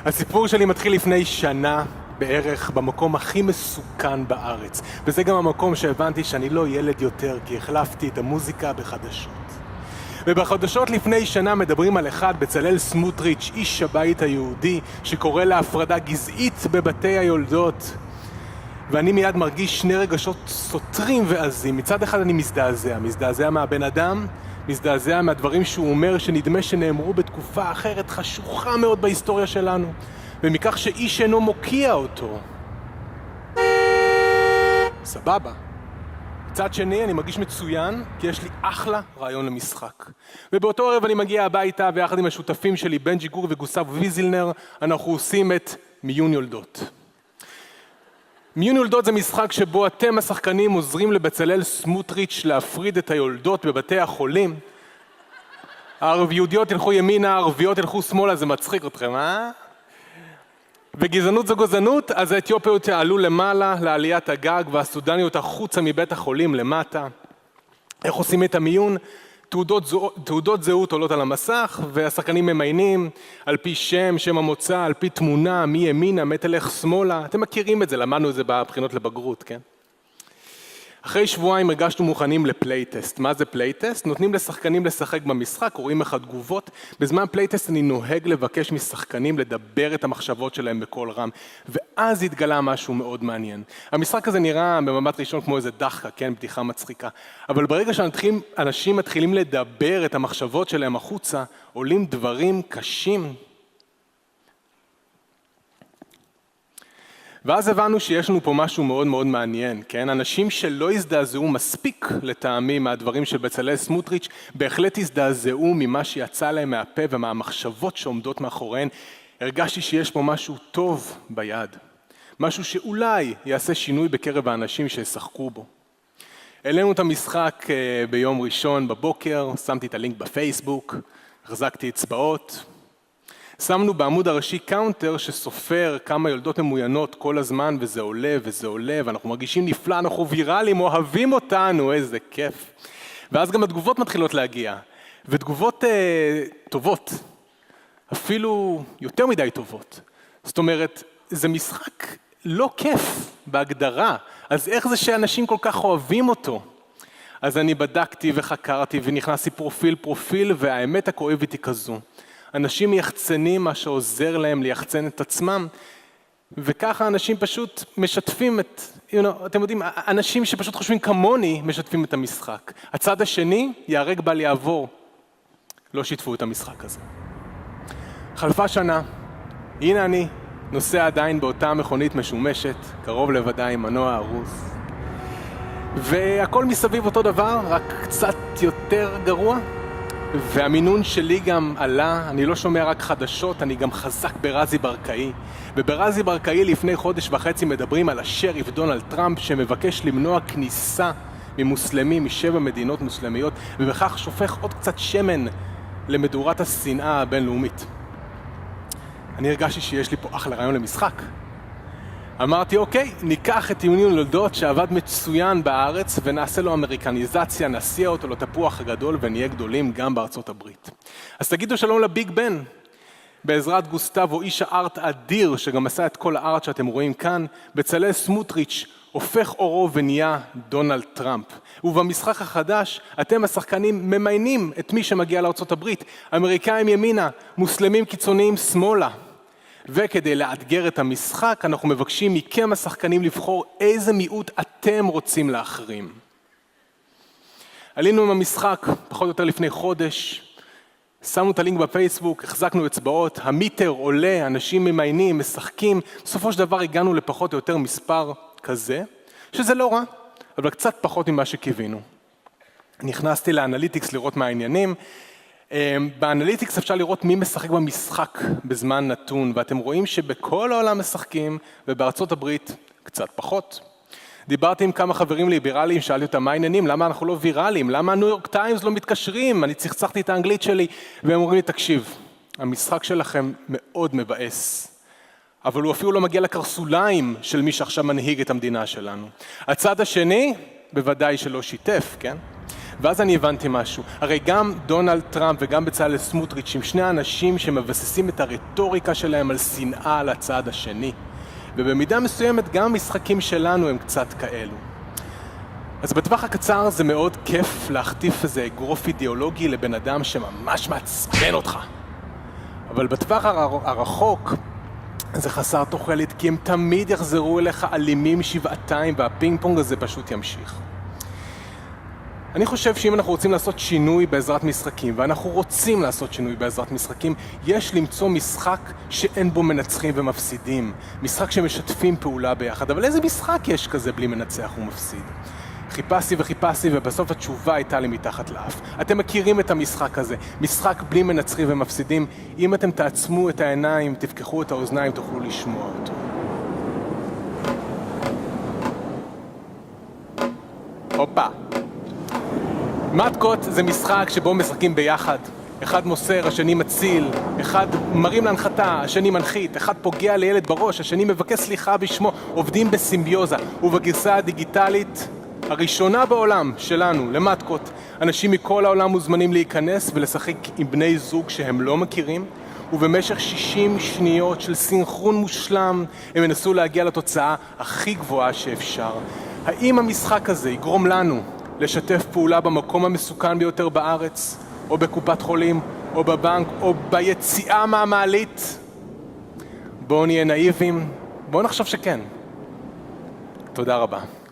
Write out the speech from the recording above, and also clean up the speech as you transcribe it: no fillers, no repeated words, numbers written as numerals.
הסיפור שלי מתחיל לפני שנה בערך במקום הכי מסוכן בארץ. וזה גם המקום שהבנתי שאני לא ילד יותר, כי החלפתי את המוזיקה בחדשות. ובחדשות לפני שנה מדברים על אחד, בצלאל סמוטריץ', איש הבית היהודי, שקורא להפרדה גזעית בבתי היולדות. ואני מיד מרגיש שני רגשות סותרים ועזים. מצד אחד אני מזדעזע מהבן אדם, מזדעזע מהדברים שהוא אומר שנדמה שנאמרו בתקופה אחרת חשוכה מאוד בהיסטוריה שלנו, ומכך שאיש אינו מוקיע אותו. סבבה. מצד שני אני מרגיש מצוין, כי יש לי אחלה רעיון למשחק. ובאותו ערב אני מגיע הביתה, ויחד עם השותפים שלי, בנג'י גור וגוסב ויזילנר, אנחנו עושים את מיון יולדות. מיון יולדות זה משחק שבו אתם השחקנים עוזרים לבצלאל סמוטריץ' להפריד את היולדות בבתי החולים. היהודיות ילכו ימינה, הערביות ילכו שמאלה, זה מצחיק אתכם, אה? וגזענות זו גזענות, אז האתיופיות יעלו למעלה לעליית הגג, והסודניות החוצה מבית החולים למטה. איך עושים את המיון? תעודות זהות עולות על המסך, והשחקנים ממיינים על פי שם המוצא, על פי תמונה, מי ימינה, מי תלך שמאלה. אתם מכירים את זה, למדנו את זה בבחינות לבגרות, כן? אחרי שבועיים הרגשנו מוכנים לפלייטסט. מה זה פלייטסט? נותנים לשחקנים לשחק במשחק, רואים איך התגובות. בזמן פלייטסט אני נוהג לבקש משחקנים לדבר את המחשבות שלהם בקול רם, ואז התגלה משהו מאוד מעניין. המשחק הזה נראה במבט ראשון כמו איזה דחקה, כן? בדיחה מצחיקה. אבל ברגע שאנשים מתחילים לדבר את המחשבות שלהם החוצה, עולים דברים קשים. ואז הבנו שיש לנו פה משהו מאוד מאוד מעניין, כן? אנשים שלא הזדעזעו מספיק לטעמי מהדברים של בצלאל סמוטריץ', בהחלט הזדעזעו ממה שיצא להם מהפה ומהמחשבות שעומדות מאחוריהן. הרגשתי שיש פה משהו טוב ביד, משהו שאולי יעשה שינוי בקרב האנשים שישחקו בו. העלינו את המשחק ביום ראשון בבוקר, שמתי את הלינק בפייסבוק, החזקתי אצבעות, שמנו בעמוד הראשי קאונטר שסופר כמה יולדות ממוינות כל הזמן, וזה עולה וזה עולה, ואנחנו מרגישים נפלא, אנחנו ויראליים, אוהבים אותנו, איזה כיף. ואז גם התגובות מתחילות להגיע, ותגובות טובות, אפילו יותר מדי טובות. זאת אומרת, זה משחק לא כיף בהגדרה, אז איך זה שאנשים כל כך אוהבים אותו? אז אני בדקתי וחקרתי ונכנסתי פרופיל, והאמת הכואבת היא כזו. אנשים מייחצנים מה שעוזר להם ליחצן את עצמם, וככה אנשים פשוט משתפים אתם יודעים, אנשים שפשוט חושבים כמוני משתפים את המשחק. הצד השני יהרג בל יעבור, לא שיתפו את המשחק הזה. חלפה שנה, הנה אני נוסע עדיין באותה מכונית משומשת, קרוב לוודאי מנוע ארוס, והכל מסביב אותו דבר, רק קצת יותר גרוע. והמינון שלי גם עלה, אני לא שומע רק חדשות, אני גם חזק ברזי ברקאי. וברזי ברקאי לפני חודש וחצי מדברים על השריף דונלד טראמפ שמבקש למנוע כניסה ממוסלמים מ7 מדינות מוסלמיות, ובכך שופך עוד קצת שמן למדורת השנאה הבינלאומית. אני הרגשתי שיש לי פה אחלה רעיון למשחק. אמרתי, אוקיי, ניקח את מיון יולדות שעבד מצוין בארץ ונעשה לו אמריקניזציה, נסיע אותו לתפוח הגדול ונהיה גדולים גם בארצות הברית. אז תגידו שלום לביג בן, בעזרת גוסטבו, איש הארט אדיר שגם עשה את כל הארט שאתם רואים כאן. בצלאל סמוטריץ' הופך אורו ונהיה דונלד טראמפ. ובמשחק החדש אתם השחקנים ממיינים את מי שמגיע לארצות הברית, אמריקאים ימינה, מוסלמים קיצוניים שמאלה. וכדי לאתגר את המשחק, אנחנו מבקשים מכם השחקנים לבחור איזה מיעוט אתם רוצים להחרים. עלינו עם המשחק פחות או יותר לפני חודש, שמנו את הלינק בפייסבוק, החזקנו אצבעות, המיטר עולה, אנשים ממיינים, משחקים, בסופו של דבר הגענו לפחות או יותר מספר כזה, שזה לא רע, אבל קצת פחות ממה שקיווינו. נכנסתי לאנליטיקס לראות מה העניינים, באנליטיקס אפשר לראות מי משחק במשחק בזמן נתון, ואתם רואים שבכל העולם משחקים, ובארצות הברית קצת פחות. דיברתי עם כמה חברים ליברליים, שאלתי אותם מה העניינים, למה אנחנו לא ויראליים, למה הניו יורק טיימס לא מתקשרים, אני צחצחתי את האנגלית שלי, והם אומרים לי, תקשיב, המשחק שלכם מאוד מבאס, אבל הוא אפילו לא מגיע לקרסוליים של מי שעכשיו מנהיג את המדינה שלנו. הצד השני, בוודאי שלא שיתף, כן? ואז אני הבנתי משהו. הרי גם דונלד טראמפ וגם בצלאל סמוטריץ' הם שני אנשים שמבססים את הרטוריקה שלהם על שנאה לצד השני. ובמידה מסוימת גם המשחקים שלנו הם קצת כאלו. אז בטווח הקצר זה מאוד כיף להחטיף איזה אגרוף אידיאולוגי לבן אדם שממש מעצבן אותך. אבל בטווח הרחוק זה חסר תוחלת, כי הם תמיד יחזרו אליך אלימים שבעתיים, והפינג פונג הזה פשוט ימשיך. אני חושב שאם אנחנו רוצים לעשות שינוי בעזרת משחקים, ואנחנו רוצים לעשות שינוי בעזרת משחקים, יש למצוא משחק שאין בו מנצחים ומפסידים. משחק שמשתפים פעולה ביחד. אבל איזה משחק יש כזה בלי מנצח ומפסיד? חיפשתי ובסוף התשובה הייתה לי מתחת לאף. אתם מכירים את המשחק הזה, משחק בלי מנצחים ומפסידים. אם אתם תעצמו את העיניים, תפקחו את האוזניים, תוכלו לשמוע אותו. הופה. מתקות זה משחק שבו משחקים ביחד. אחד מוסר, השני מציל, אחד מרים להנחתה, השני מנחית, אחד פוגע לילד בראש, השני מבקש סליחה בשמו, עובדים בסימביוזה. ובגרסה הדיגיטלית הראשונה בעולם שלנו, למתקות, אנשים מכל העולם מוזמנים להיכנס ולשחק עם בני זוג שהם לא מכירים, ובמשך 60 שניות של סינכרון מושלם הם ינסו להגיע לתוצאה הכי גבוהה שאפשר. האם המשחק הזה יגרום לנו לשתף פעולה במקום המסוכן ביותר בארץ, או בקופת חולים, או בבנק, או ביציאה מהמעלית? בואו נהיה נאיבים, בואו נחשוב שכן. תודה רבה.